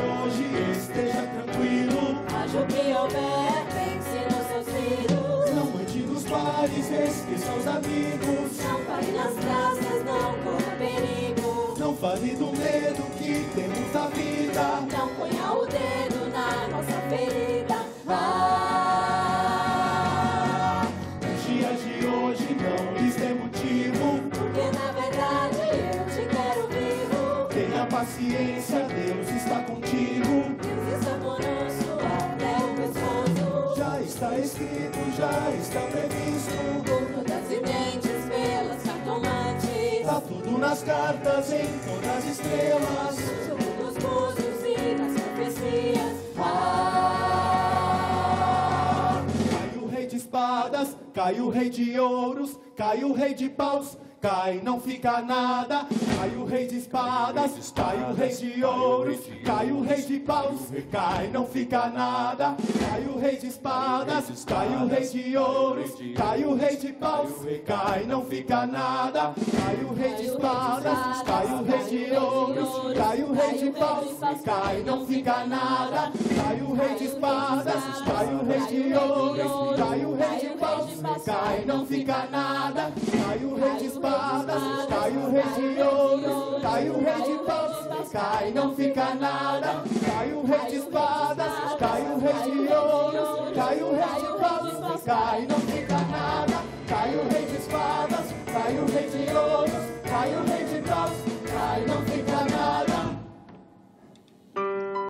hoje esteja tranquilo. Haja o que houver, pense nos seus filhos. Não ande nos bares, esqueça os amigos. Não pare nas praças, não corra perigo. Não fale do medo que temos na vida. Não ponha o dedo na nossa ferida. Os dias de hoje não lhes dê motivo. Porque na verdade eu te quero vivo. Tenha paciência, Deus está contigo. Deus está conosco até o pescoço. Já está escrito, já está previsto. Por todas as videntes, pelas cartomantes. Tá tudo nas cartas, em todas as estrelas. No jogo dos búzios e das profecias. Cai o rei de espadas, cai o rei de ouros, cai o rei de paus, cai, não fica nada. Cai o rei de espadas, cai o rei de ouros, cai o rei de paus, cai, não fica nada. Cai o rei de espadas, cai o rei de ouros, cai o rei de paus, cai, não fica nada. Cai o rei de espadas, cai o rei de ouros, cai o rei de paus, cai, não fica nada. Cai o rei de espadas, cai o rei de ouros, cai o rei de paus, cai, não fica nada. Cai o rei de espadas, cai o rei de ouros, cai o rei de paus, cai, não fica nada. Cai o rei de espadas, cai o rei de ouros, cai o rei de paus, cai, não fica nada. Cai o rei de espadas, cai o rei de ouros, cai o rei de paus, cai, não fica nada.